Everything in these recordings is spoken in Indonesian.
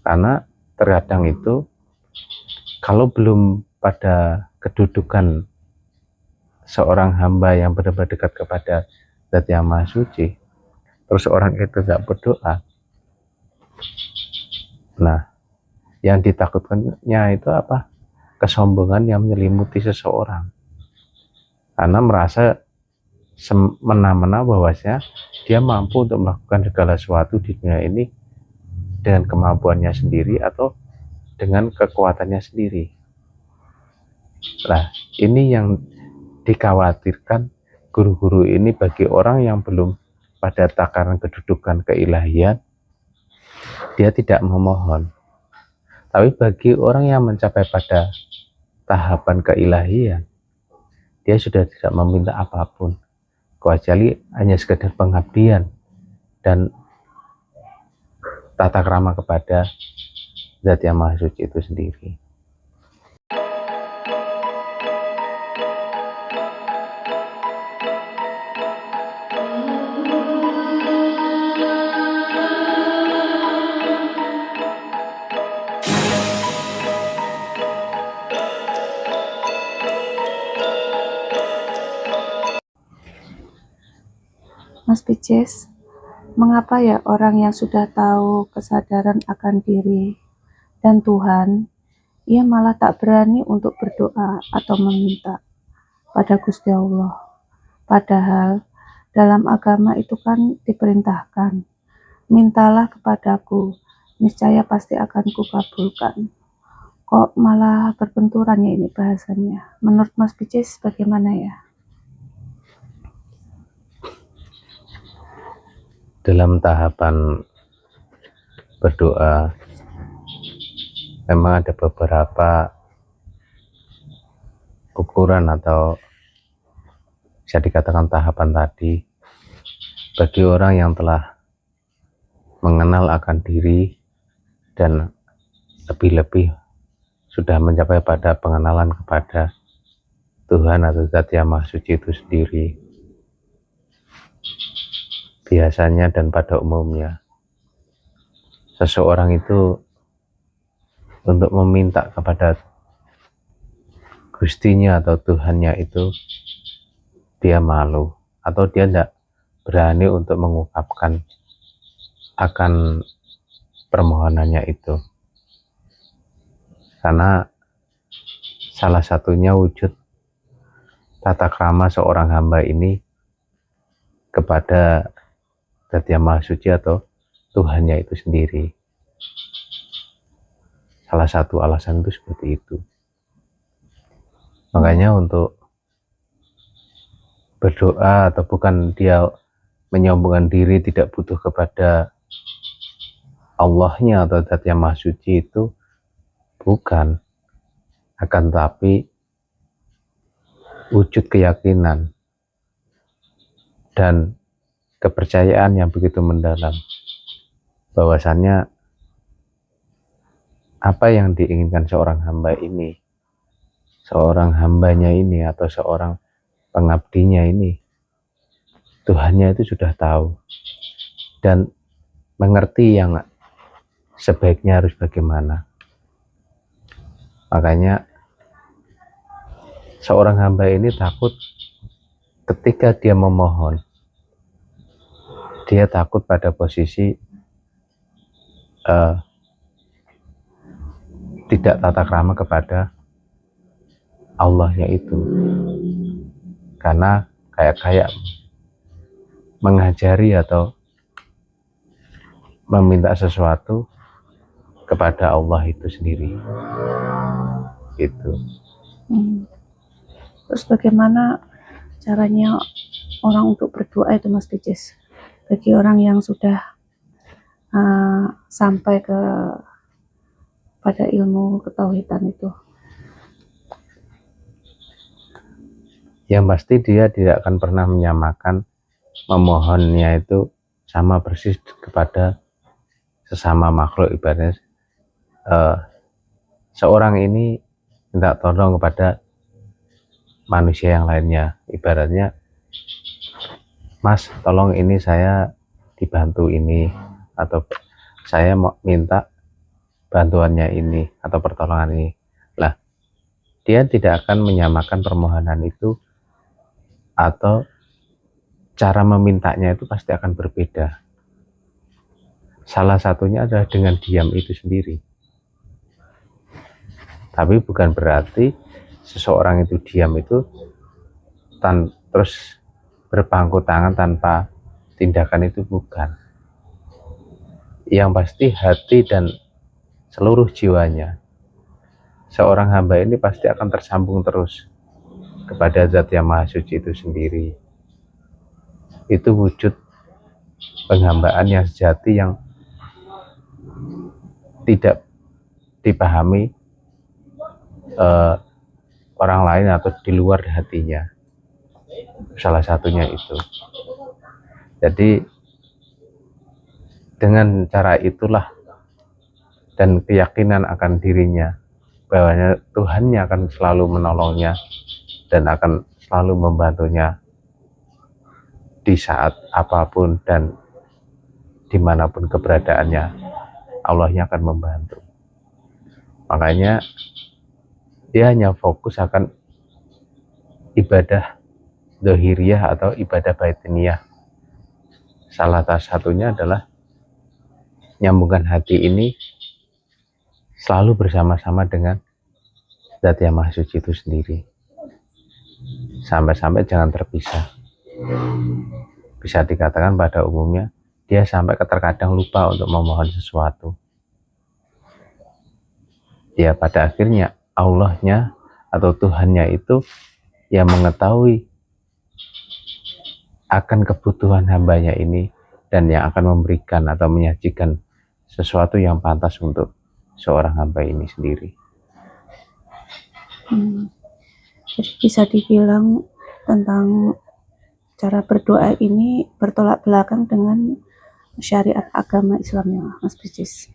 Karena terkadang itu kalau belum pada kedudukan seorang hamba yang benar-benar dekat kepada Zat yang Maha Suci, terus orang itu tidak berdoa, nah yang ditakutkannya itu apa? Kesombongan yang menyelimuti seseorang, karena merasa semena-mena bahwasanya dia mampu untuk melakukan segala sesuatu di dunia ini dengan kemampuannya sendiri atau dengan kekuatannya sendiri. Nah, ini yang dikhawatirkan guru-guru ini bagi orang yang belum pada takaran kedudukan keilahian, dia tidak memohon. Tapi bagi orang yang mencapai pada tahapan keilahian, dia sudah tidak meminta apapun, kecuali hanya sekedar pengabdian dan tata krama kepada Zat yang Maha Suci itu sendiri. Mas Pices, mengapa ya orang yang sudah tahu kesadaran akan diri dan Tuhan, ia malah tak berani untuk berdoa atau meminta pada Gusti Allah? Padahal dalam agama itu kan diperintahkan, mintalah kepadaku, niscaya pasti akan kukabulkan. Kok malah berbenturan ya ini bahasanya? Menurut Mas Pices bagaimana ya? Dalam tahapan berdoa memang ada beberapa ukuran atau bisa dikatakan tahapan tadi. Bagi orang yang telah mengenal akan diri dan lebih-lebih sudah mencapai pada pengenalan kepada Tuhan atau Zat yang Maha Suci itu sendiri, biasanya dan pada umumnya seseorang itu untuk meminta kepada Gustinya atau Tuhannya itu dia malu atau dia tidak berani untuk mengungkapkan akan permohonannya itu, karena salah satunya wujud tata krama seorang hamba ini kepada Zat yang Maha Suci atau Tuhannya itu sendiri. Salah satu alasan itu seperti itu. Makanya untuk berdoa atau bukan dia menyombongkan diri tidak butuh kepada Allahnya atau Zat yang Maha Suci itu bukan, akan tapi wujud keyakinan dan kepercayaan yang begitu mendalam bahwasannya apa yang diinginkan seorang hamba ini, seorang hambanya ini atau seorang pengabdinya ini, Tuhannya itu sudah tahu dan mengerti yang sebaiknya harus bagaimana. Makanya seorang hamba ini takut ketika dia memohon, dia takut pada posisi tidak tata krama kepada Allahnya itu, karena kayak mengajari atau meminta sesuatu kepada Allah itu sendiri itu. Terus bagaimana caranya orang untuk berdoa itu Mas Pices, bagi orang yang sudah sampai ke pada ilmu ketauhidan itu? Yang pasti dia tidak akan pernah menyamakan memohonnya itu sama persis kepada sesama makhluk. Ibaratnya seorang ini minta tolong kepada manusia yang lainnya, ibaratnya, Mas tolong ini saya dibantu ini, atau saya mau minta bantuannya ini atau pertolongan ini. Lah, dia tidak akan menyamakan permohonan itu, atau cara memintanya itu pasti akan berbeda. Salah satunya adalah dengan diam itu sendiri. Tapi bukan berarti seseorang itu diam itu terus berpangku tangan tanpa tindakan, itu bukan. Yang pasti hati dan seluruh jiwanya seorang hamba ini pasti akan tersambung terus kepada Zat yang Maha Suci itu sendiri. Itu wujud penghambaan yang sejati yang tidak dipahami orang lain atau di luar hatinya. Salah satunya itu. Jadi dengan cara itulah dan keyakinan akan dirinya bahwa Tuhannya akan selalu menolongnya dan akan selalu membantunya di saat apapun dan dimanapun keberadaannya, Allahnya akan membantu. Makanya dia hanya fokus akan ibadah dohiriyah atau ibadah batiniyah. Salah satunya adalah nyambungkan hati ini selalu bersama-sama dengan Zat yang Maha Suci itu sendiri, sampai-sampai jangan terpisah. Bisa dikatakan pada umumnya dia sampai terkadang lupa untuk memohon sesuatu. Ya pada akhirnya Allahnya atau Tuhannya itu yang mengetahui akan kebutuhan hambanya ini dan yang akan memberikan atau menyajikan sesuatu yang pantas untuk seorang hamba ini sendiri. Jadi bisa dibilang tentang cara berdoa ini bertolak belakang dengan syariat agama Islam ya, Mas Bricis.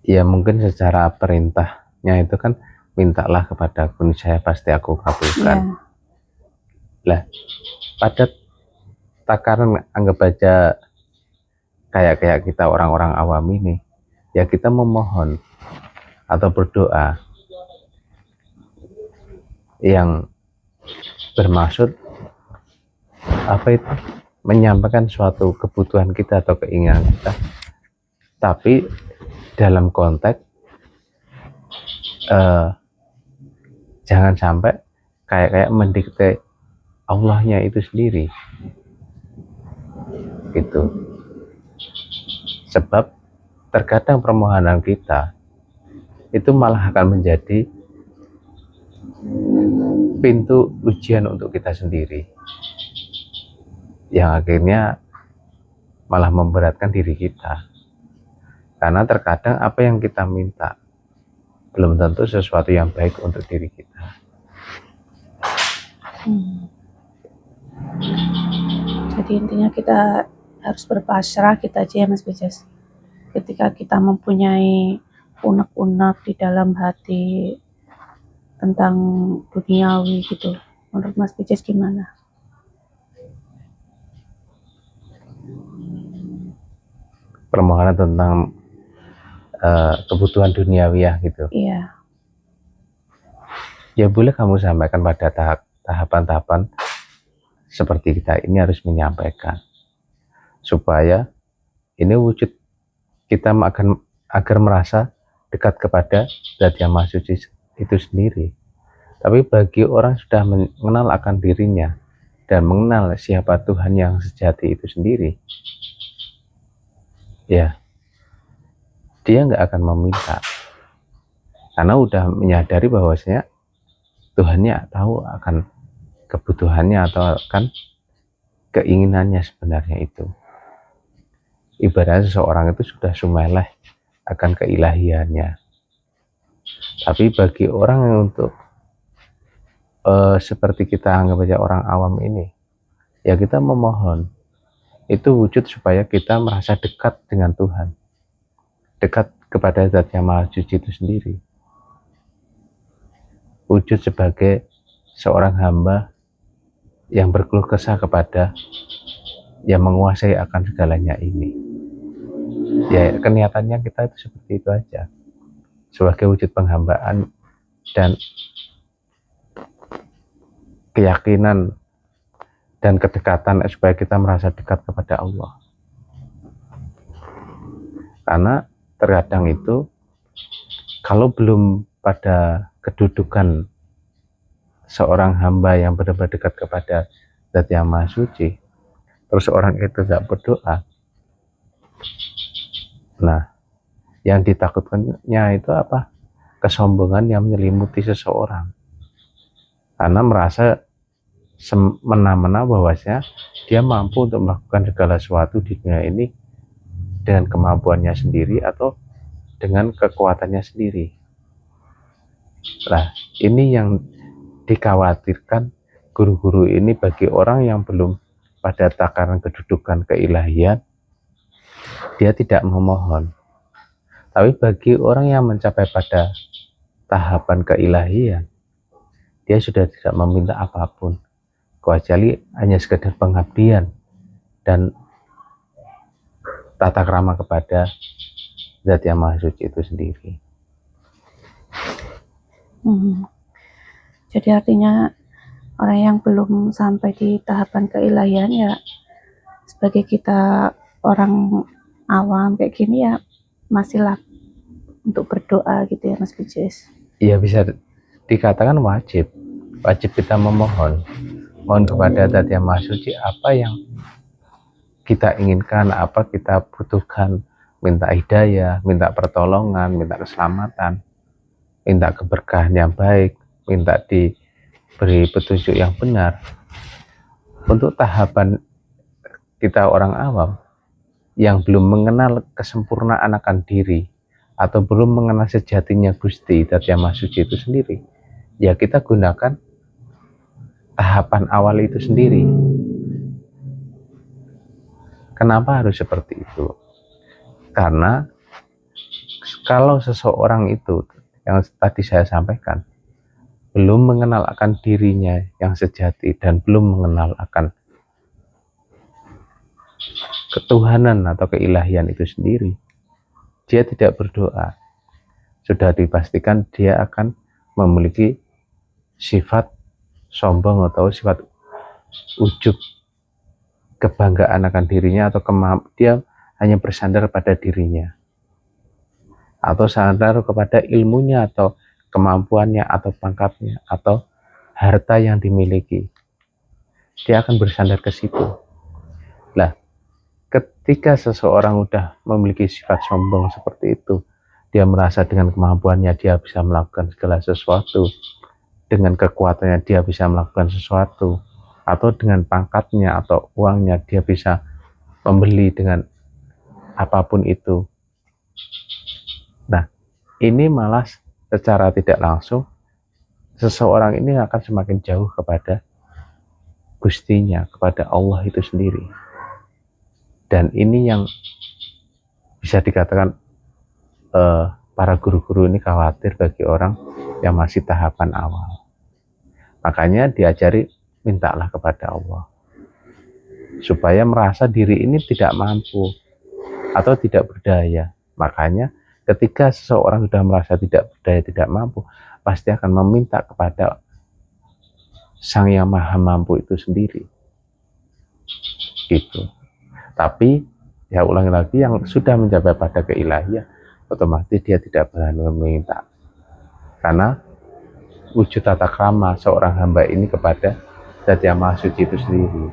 Ya mungkin secara perintahnya itu kan mintalah kepadaku niscaya pasti aku kabulkan. Lah pada takaran anggap aja kayak kita orang-orang awam ini, ya kita memohon atau berdoa yang bermaksud apa itu menyampaikan suatu kebutuhan kita atau keinginan kita, tapi dalam konteks jangan sampai kayak mendikte Allahnya itu sendiri gitu. Sebab terkadang permohonan kita itu malah akan menjadi pintu ujian untuk kita sendiri, yang akhirnya malah memberatkan diri kita. Karena terkadang apa yang kita minta belum tentu sesuatu yang baik untuk diri kita. Jadi intinya kita harus berpasrah kita aja ya Mas Bricis. Ketika kita mempunyai unek-unek di dalam hati tentang duniawi gitu, menurut Mas Bricis gimana? Permohonan tentang kebutuhan duniawiah gitu. Iya. Ya boleh kamu sampaikan pada tahapan-tahapan seperti kita ini harus menyampaikan, supaya ini wujud kita agar merasa dekat kepada Zat yang Maha Suci itu sendiri. Tapi bagi orang sudah mengenal akan dirinya dan mengenal siapa Tuhan yang sejati itu sendiri, ya dia nggak akan meminta, karena udah menyadari bahwasanya Tuhannya tahu akan kebutuhannya atau akan keinginannya sebenarnya itu. Ibaratnya seseorang itu sudah sumeleh akan keilahiannya. Tapi bagi orang yang untuk seperti kita anggap aja orang awam ini, ya kita memohon itu wujud supaya kita merasa dekat dengan Tuhan, dekat kepada Zat yang Maha Suci itu sendiri, wujud sebagai seorang hamba yang berkeluh kesah kepada yang menguasai akan segalanya ini. Ya keniatannya kita itu seperti itu aja, sebagai wujud penghambaan dan keyakinan dan kedekatan supaya kita merasa dekat kepada Allah. Karena terkadang itu kalau belum pada kedudukan seorang hamba yang benar-benar dekat kepada Zat yang Maha Suci, terus orang itu tidak berdoa, nah yang ditakutkannya itu apa? Kesombongan yang menyelimuti seseorang, karena merasa semena-mena bahwasanya dia mampu untuk melakukan segala sesuatu di dunia ini dengan kemampuannya sendiri atau dengan kekuatannya sendiri. Nah, ini yang dikhawatirkan guru-guru ini bagi orang yang belum pada takaran kedudukan keilahian, dia tidak memohon. Tapi bagi orang yang mencapai pada tahapan keilahian, dia sudah tidak meminta apapun, kecuali hanya sekedar pengabdian dan tata krama kepada Zat yang Maha Suci itu sendiri. Jadi artinya orang yang belum sampai di tahapan keilahian ya, sebagai kita orang awam kayak gini ya, masihlah untuk berdoa gitu ya Mas Pijes. Iya, bisa dikatakan wajib kita mohon kepada Zat yang Maha Suci apa yang kita inginkan, apa kita butuhkan, minta hidayah, minta pertolongan, minta keselamatan, minta keberkahan yang baik, minta diberi petunjuk yang benar. Untuk tahapan kita orang awam yang belum mengenal kesempurnaan akan diri atau belum mengenal sejatinya Gusti Zat yang Maha Suci itu sendiri, ya kita gunakan tahapan awal itu sendiri. Kenapa harus seperti itu? Karena kalau seseorang itu yang tadi saya sampaikan belum mengenal akan dirinya yang sejati dan belum mengenal akan ketuhanan atau keilahian itu sendiri, dia tidak berdoa, sudah dipastikan dia akan memiliki sifat sombong atau sifat ujub, kebanggaan akan dirinya, atau dia hanya bersandar pada dirinya atau sandar kepada ilmunya atau kemampuannya atau pangkatnya atau harta yang dimiliki. Dia akan bersandar ke situ. Nah, ketika seseorang udah memiliki sifat sombong seperti itu, dia merasa dengan kemampuannya dia bisa melakukan segala sesuatu, dengan kekuatannya dia bisa melakukan sesuatu, atau dengan pangkatnya atau uangnya dia bisa membeli dengan apapun itu. Nah, ini malah secara tidak langsung seseorang ini akan semakin jauh kepada Gustinya, kepada Allah itu sendiri. Dan ini yang bisa dikatakan para guru-guru ini khawatir bagi orang yang masih tahapan awal. Makanya diajari mintalah kepada Allah supaya merasa diri ini tidak mampu atau tidak berdaya. Makanya ketika seseorang sudah merasa tidak berdaya, tidak mampu, pasti akan meminta kepada Sang Yang Maha Mampu itu sendiri. Gitu. Tapi ya ulangi lagi, yang sudah mencapai pada keilahian otomatis dia tidak berani meminta, karena wujud tata krama seorang hamba ini kepada Zat yang Maha Suci itu sendiri.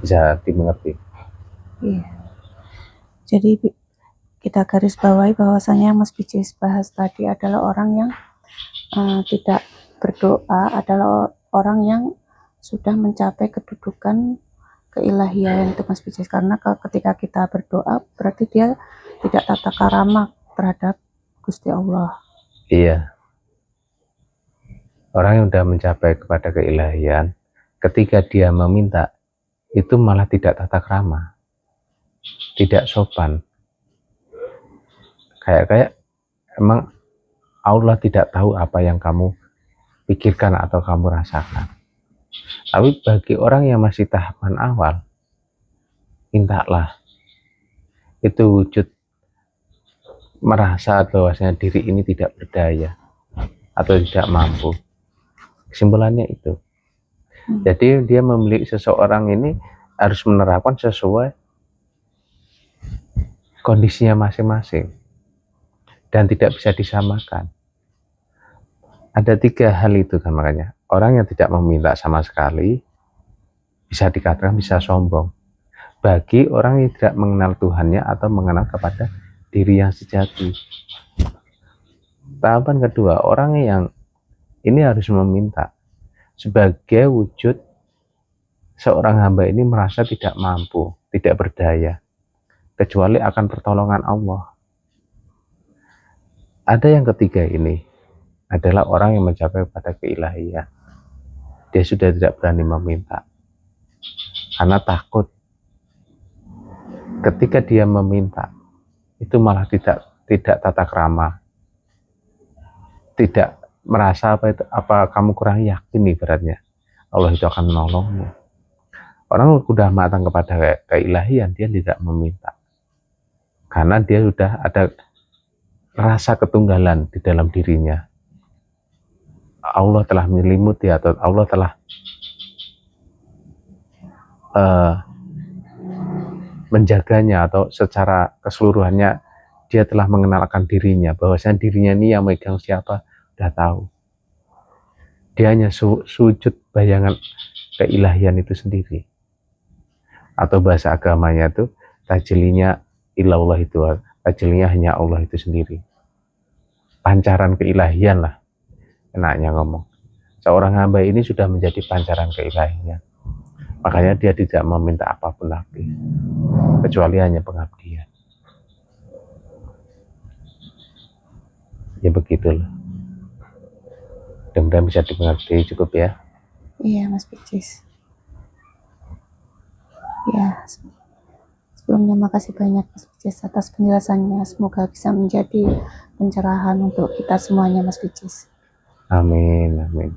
Bisa dimengerti. Iya. Jadi kita garis bawahi bahwasanya Mas Pijes bahas tadi adalah orang yang tidak berdoa, adalah orang yang sudah mencapai kedudukan keilahian itu Mas Pijes. Karena ketika kita berdoa berarti dia tidak tata karama terhadap Gusti Allah. Iya. Orang yang sudah mencapai kepada keilahian, ketika dia meminta, itu malah tidak tata krama, tidak sopan. Kayak emang Allah tidak tahu apa yang kamu pikirkan atau kamu rasakan. Tapi bagi orang yang masih tahapan awal, mintalah. Itu wujud merasa bahwasanya diri ini tidak berdaya atau tidak mampu. Kesimpulannya itu. Jadi dia memiliki seseorang ini harus menerapkan sesuai kondisinya masing-masing dan tidak bisa disamakan. Ada 3 hal itu kan, makanya orang yang tidak meminta sama sekali bisa dikatakan bisa sombong. Bagi orang yang tidak mengenal Tuhannya atau mengenal kepada diri yang sejati. Tahapan kedua, orang yang ini harus meminta sebagai wujud seorang hamba ini merasa tidak mampu, tidak berdaya, kecuali akan pertolongan Allah. Ada yang ketiga ini adalah orang yang mencapai pada keilahian. Dia sudah tidak berani meminta karena takut ketika dia meminta itu malah tidak tata krama, tidak merasa apa kamu kurang yakin ibaratnya Allah itu akan menolongmu. Orang sudah matang kepada keilahian, dia tidak meminta karena dia sudah ada rasa ketunggalan di dalam dirinya. Allah telah menyelimuti atau Allah telah menjaganya, atau secara keseluruhannya dia telah mengenalkan dirinya bahwasanya dirinya ini yang megang siapa udah tahu. Dia hanya sujud bayangan keilahian itu sendiri, atau bahasa agamanya itu tajlinya ilallah, itu tajlinya hanya Allah itu sendiri, pancaran keilahian lah enaknya ngomong. Seorang hamba ini sudah menjadi pancaran keilahian, makanya dia tidak meminta apapun lagi kecuali hanya pengabdian. Ya begitulah, mudah-mudahan bisa dimengerti. Cukup ya. Iya Mas Picis. Ya, sebelumnya makasih banyak Mas Picis atas penjelasannya. Semoga bisa menjadi pencerahan untuk kita semuanya Mas Picis. Amin, amin.